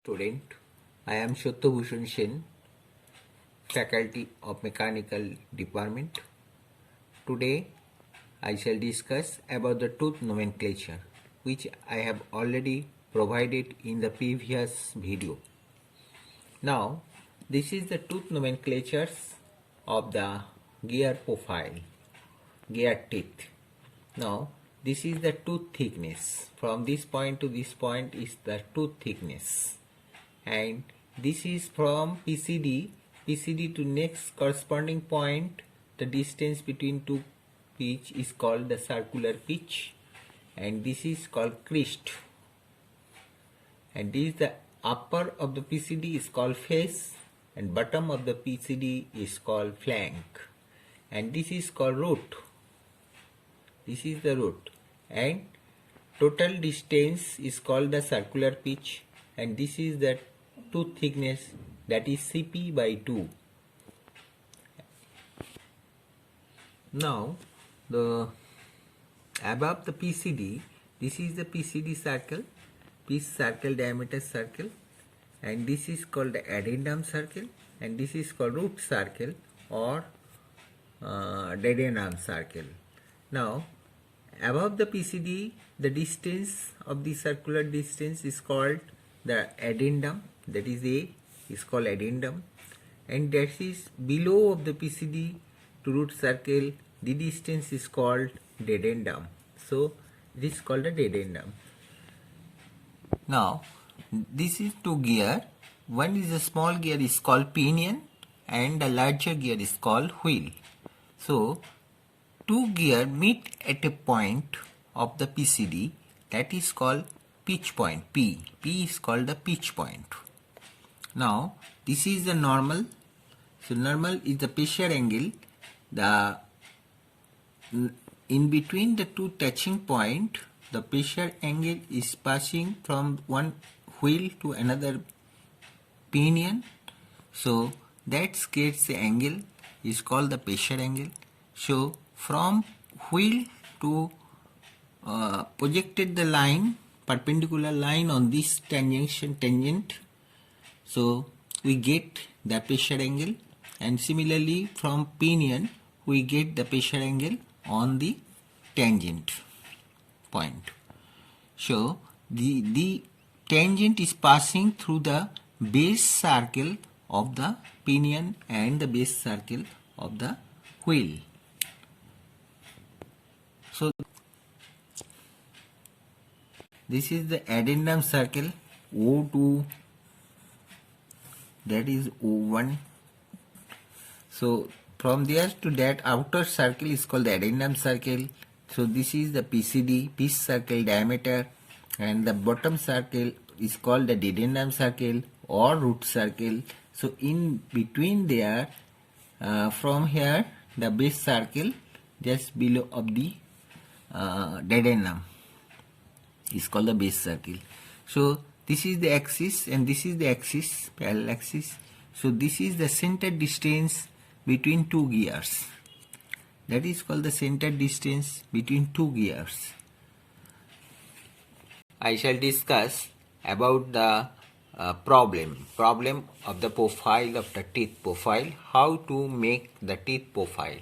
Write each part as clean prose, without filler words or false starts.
Student, I am Shottobhushan Sen, Faculty of Mechanical Department. Today, I shall discuss about the tooth nomenclature, which I have already provided in the previous video. Now, this is the tooth nomenclatures of the gear profile, gear teeth. Now, this is the tooth thickness. From this point to this point is the tooth thickness. And this is from PCD to next corresponding point. The distance between two pitch is called the circular pitch, and this is called crest. And this is the upper of the PCD is called face, and bottom of the PCD is called flank, and this is called root. This is the root, and total distance is called the circular pitch, and this is the tooth thickness, that is CP by 2. Now, above the PCD, this is the PCD circle, pitch circle, diameter circle, and this is called the addendum circle, and this is called root circle or duodenum circle. Now, above the PCD, the distance of the circular distance is called the addendum, that is A, is called addendum, and that is below of the PCD to root circle, the distance is called duodenum. So this is called a duodenum. Now this is two gear. One is a small gear is called pinion, and the larger gear is called wheel. So two gear meet at a point of the PCD, that is called pitch point, P. P is called the pitch point. Now this is the normal. So normal is the pressure angle. The in between the two touching point, the pressure angle is passing from one wheel to another pinion. So that creates the angle is called the pressure angle. So from wheel to projected the line, perpendicular line on this tangent, so we get the pressure angle, and similarly from pinion we get the pressure angle on the tangent point. So the tangent is passing through the base circle of the pinion and the base circle of the wheel. So this is the addendum circle, O2, that is O1. So from there to that outer circle is called the addendum circle. So this is the PCD, pitch circle diameter, and the bottom circle is called the duodenum circle or root circle. So in between there, from here the base circle just below of the duodenum is called the base circle. So this is the axis and this is the axis, parallel axis. So this is the center distance between two gears. That is called the center distance between two gears. I shall discuss about the problem of the profile of the teeth profile, how to make the teeth profile.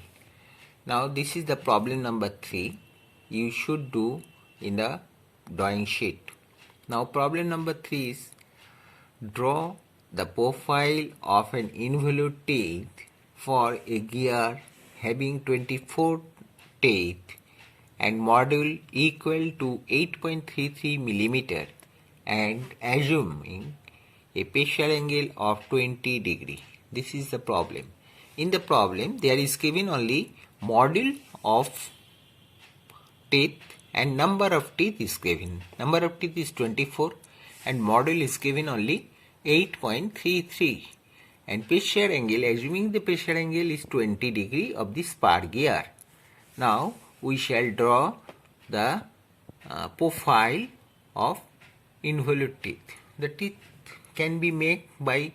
Now this is the problem number 3 you should do in the drawing sheet. Now problem number 3 is draw the profile of an involute teeth for a gear having 24 teeth and module equal to 8.33 millimeter and assuming a pressure angle of 20 degree. This is the problem. In the problem there is given only module of teeth and number of teeth is given. Number of teeth is 24 and module is given only 8.33, and pressure angle, assuming the pressure angle is 20 degree of the spar gear. Now we shall draw the profile of involute teeth. The teeth can be made by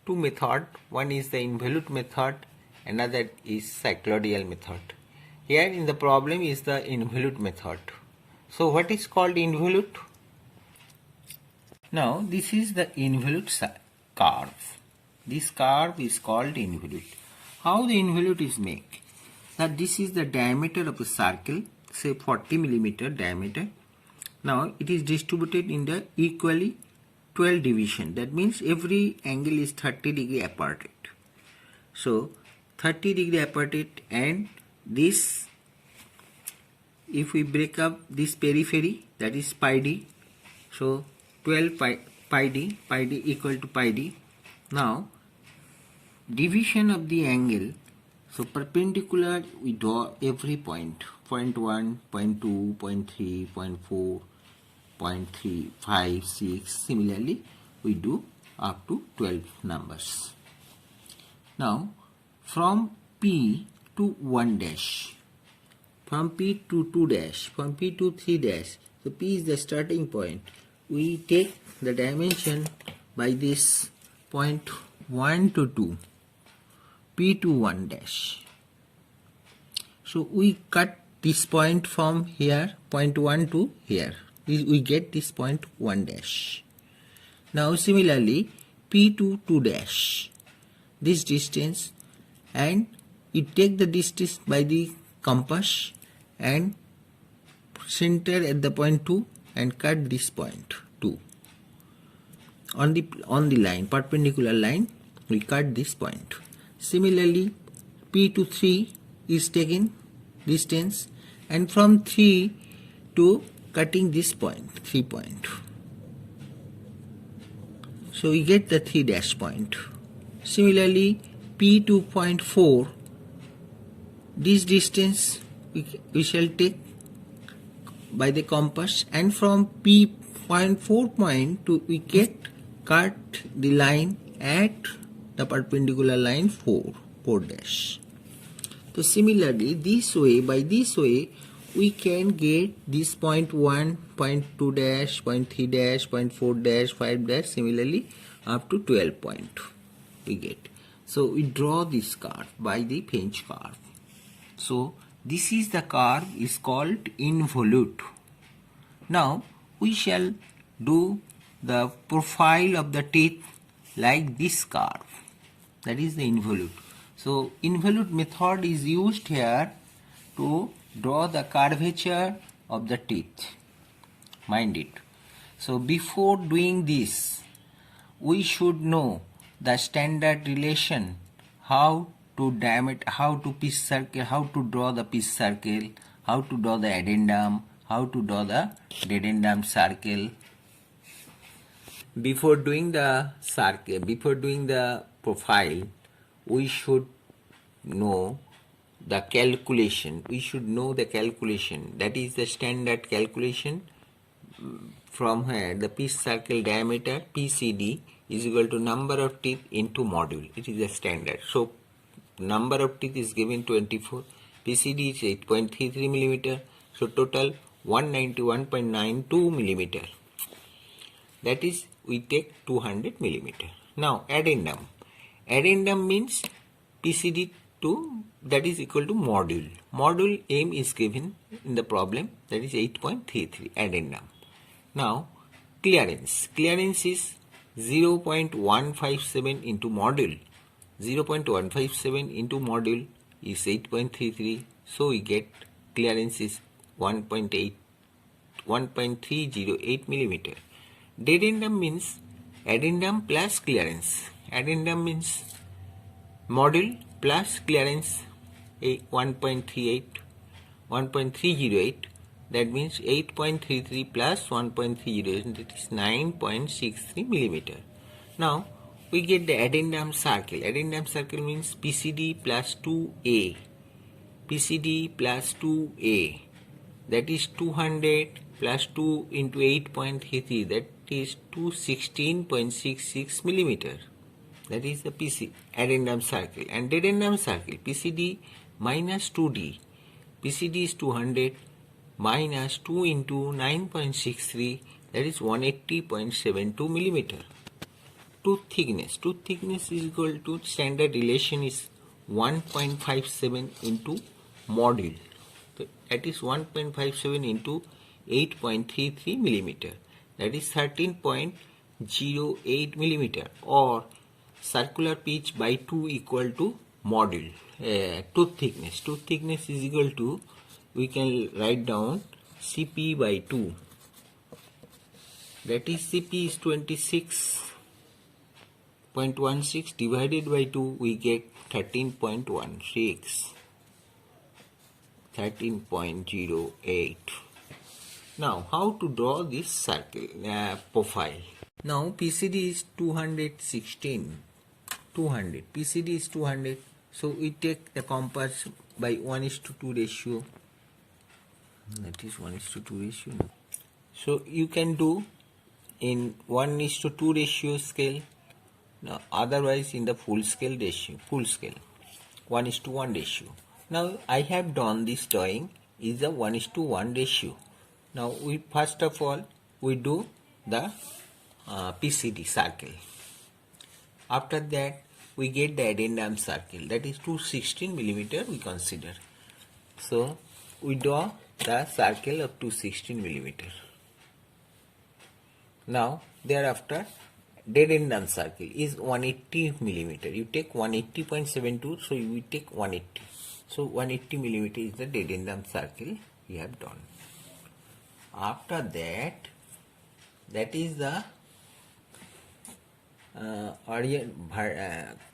two methods. One is the involute method, another is cycloidal method. Here in the problem is the involute method. So what is called involute? Now this is the involute curve. This curve is called involute. How the involute is made? That this is the diameter of a circle, say 40 millimeter diameter. Now it is distributed in the equally 12 division. That means every angle is 30 degree apart. So 30 degree apart, and this, if we break up this periphery, that is pi d. So 12 pi d equal to pi d. Now division of the angle, so perpendicular we draw every point, point 1, point 2, point 3, point 4, point 3, 5, 6. Similarly we do up to 12 numbers. Now from P to 1 dash, from P to 2 dash, from P to 3 dash, so P is the starting point. We take the dimension by this point 1 to 2, P to 1 dash. So we cut this point from here, point 1 to here. We get this point 1 dash. Now similarly P to 2 dash, this distance, and you take the distance by the compass and center at the point 2 and cut this point 2. On the line, perpendicular line, we cut this point. Similarly P to 3 is taken distance, and from 3 to cutting this point, 3 point. So we get the 3 dash point. Similarly P to point 4, this distance we shall take by the compass, and from P point 4 point to we cut the line at the perpendicular line 4 dash. So similarly this way, by this way we can get this point 1, point 2 dash, point 3 dash, point 4 dash, 5 dash, similarly up to 12 point we get. So we draw this curve by the French curve. So this is the curve is called involute. Now we shall do the profile of the teeth like this curve, that is the involute. So involute method is used here to draw the curvature of the teeth. Mind it. So before doing this, we should know the standard relation, how to diameter, how to piece circle, how to draw the piece circle, how to draw the addendum, how to draw the dedendum circle. Before doing the circle, before doing the profile, we should know the calculation. We should know the calculation. That is the standard calculation. From here, the piece circle diameter PCD is equal to number of teeth into module. It is a standard. So number of teeth is given 24. PCD is 8.33 millimeter. So total 191.92 millimeter. That is, we take 200 millimeter. Now addendum. Addendum means PCD to, that is equal to module. Module M is given in the problem, that is 8.33 addendum. Now clearance. Clearance is 0.157 into module. 0.157 into module is 8.33. So we get clearance is 1.308 millimeter. Dedendum means addendum plus clearance. Addendum means module plus clearance 1.308. That means 8.33 plus 1.308, that is 9.63 millimeter. Now we get the addendum circle. Addendum circle means PCD plus 2A. PCD plus 2A. That is 200 plus 2 into 8.33. That is 216.66 millimeter. That is the PC addendum circle. And dedendum circle, PCD minus 2D. PCD is 200 minus 2 into 9.63, that is 180.72 millimeter. Tooth thickness. Tooth thickness is equal to, standard relation is 1.57 into module. So that is 1.57 into 8.33 millimeter. That is 13.57 0.08 millimeter, or circular pitch by 2 equal to module tooth thickness. Tooth thickness is equal to, we can write down CP by 2, that is CP is 26.16 divided by 2, we get 13.16, 13.08. Now, how to draw this circle profile? Now, PCD is 216, 200. PCD is 200. So, we take the compass by 1:2 ratio. That is 1:2 ratio. So, you can do in 1:2 ratio scale. Now, otherwise in the full scale ratio, 1:1 ratio. Now, I have done this drawing is a 1:1 ratio. Now, we first of all we do the PCD circle. After that, we get the addendum circle, that is 216 millimeter we consider. So, we draw the circle of 216 millimeter. Now, thereafter, addendum circle is 180 millimeter. You take 180.72, so you will take 180. So, 180 millimeter is the addendum circle we have done. After that, that is the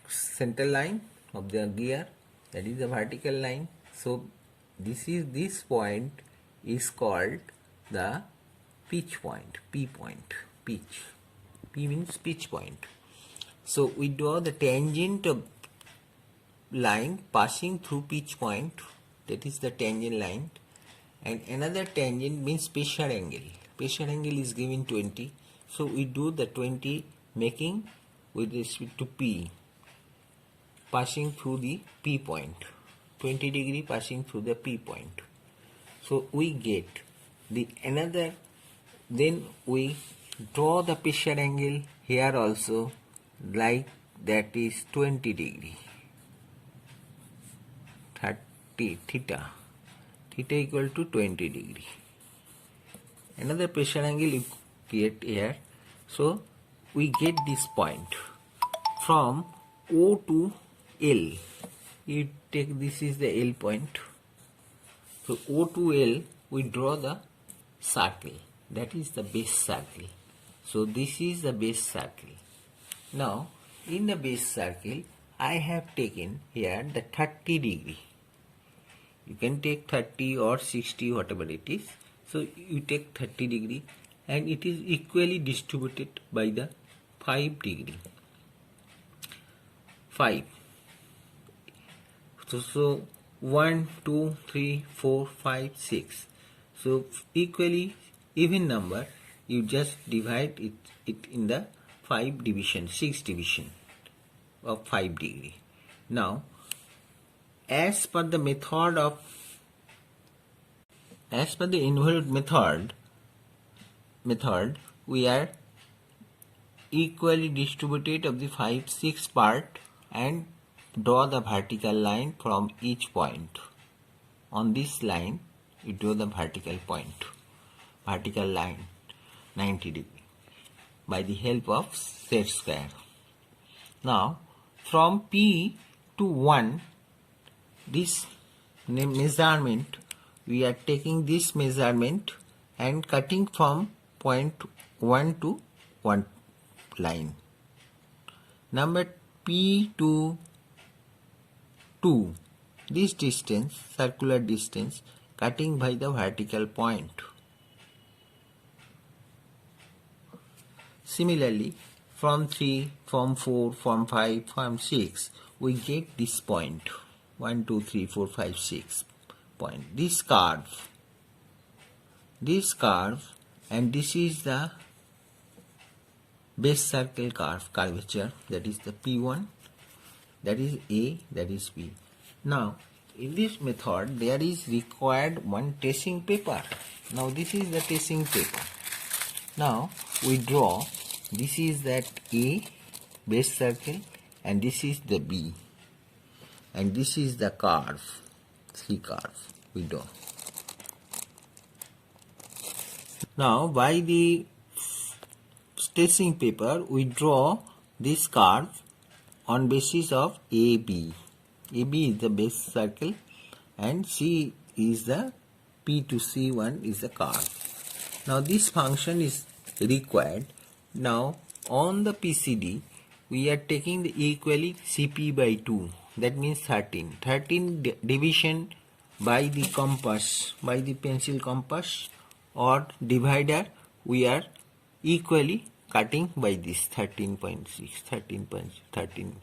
center line of the gear, that is the vertical line. So, this point is called the pitch point, P point, pitch. P means pitch point. So, we draw the tangent of line passing through pitch point, that is the tangent line, and another tangent means pressure angle. Pressure angle is given 20. So, we do the 20 making with respect to P, passing through the P point, 20 degree passing through the P point. So, we get the another, then we draw the pressure angle here also, like that is 20 degree, 30 theta equal to 20 degree. Another pressure angle you create here. So, we get this point from O to L. You take, this is the L point. So, O to L, we draw the circle, that is the base circle. So, this is the base circle. Now, in the base circle, I have taken here the 30 degree. You can take 30 or 60, whatever it is. So, you take 30 degree and it is equally distributed by the 5 degree. 5. So 1, 2, 3, 4, 5, 6. So, equally even number, you just divide it in the 5 division, 6 division of 5 degree. Now, as per the involved method, we are equally distributed of the 5, 6 part and draw the vertical line from each point. On this line, you draw the vertical line 90 degree by the help of set square. Now, from P to 1, this measurement, we are taking this measurement and cutting from point 1 to 1 line. Number P to 2, this distance, circular distance, cutting by the vertical point. Similarly, from 3, from 4, from 5, from 6, we get this point, 1, 2, 3, 4, 5, 6 point. This curve, and this is the base circle curvature, that is the P1, that is A, that is B. Now, in this method, there is required one tracing paper. Now, this is the tracing paper. Now, we draw, this is that A, base circle, and this is the B. And this is the curve, C curve we draw. Now, by the tracing paper, we draw this curve on basis of AB. AB is the base circle and C is the P to C1 is the curve. Now this function is required. Now on the PCD we are taking the equally CP by 2, that means 13. 13 division by the compass, by the pencil compass or divider, we are equally cutting by this 13.6, 13,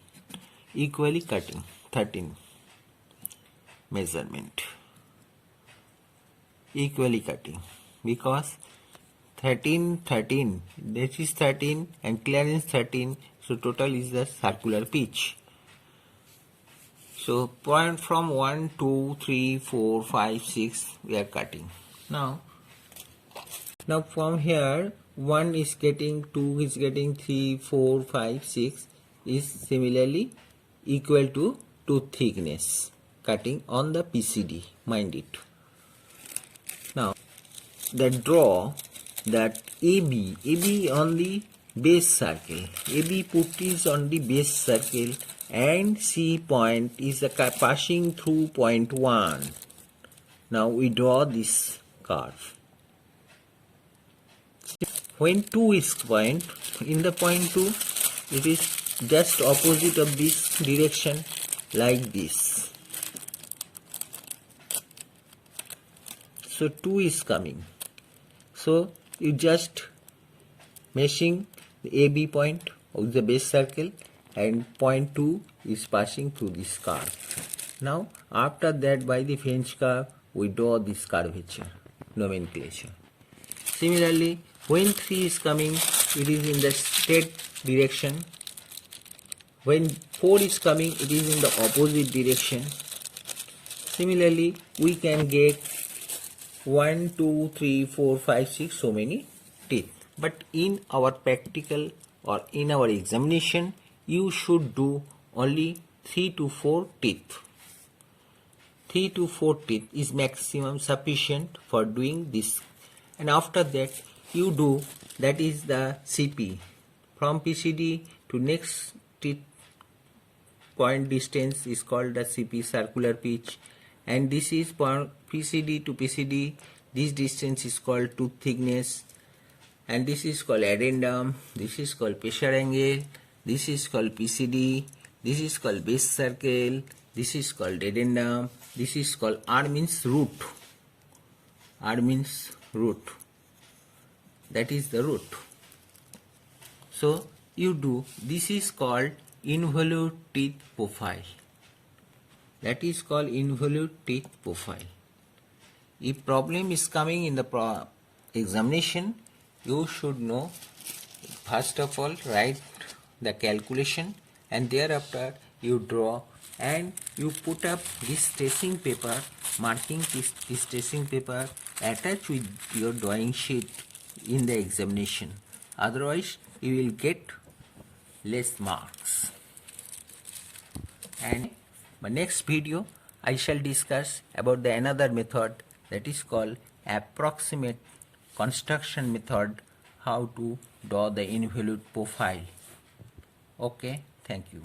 equally cutting 13 measurement, equally cutting, because 13, this is 13 and clearance 13, so total is the circular pitch. So point from 1, 2, 3, 4, 5, 6 we are cutting. Now from here 1 is getting, 2 is getting, 3, 4, 5, 6 is similarly equal to thickness cutting on the PCD, mind it. Now that draw that AB on the base circle, AB put is on the base circle and C point is passing through point 1. Now we draw this curve. When 2 is point, in the point 2 it is just opposite of this direction, like this. So 2 is coming. So you just meshing the AB point of the base circle and point 2 is passing through this curve. Now after that by the French curve we draw this curvature nomenclature. Similarly when 3 is coming it is in the straight direction. When 4 is coming it is in the opposite direction. Similarly we can get 1, 2, 3, 4, 5, 6 so many teeth. But in our practical or in our examination you should do only 3 to 4 teeth. 3 to 4 teeth is maximum sufficient for doing this, and after that you do, that is the CP. From PCD to next teeth point distance is called the CP, circular pitch, and this is PCD to PCD, this distance is called tooth thickness, and this is called addendum, this is called pressure angle, this is called PCD, this is called base circle, this is called addendum, this is called R means root. R means root. That is the root. So you do, this is called involute teeth profile. That is called involute teeth profile. If problem is coming in the examination, you should know, first of all write the calculation and thereafter you draw and you put up this tracing paper, marking this tracing paper attached with your drawing sheet in the examination. Otherwise you will get less marks. And my next video I shall discuss about the another method, that is called approximate construction method, how to draw the involute profile. Okay, thank you.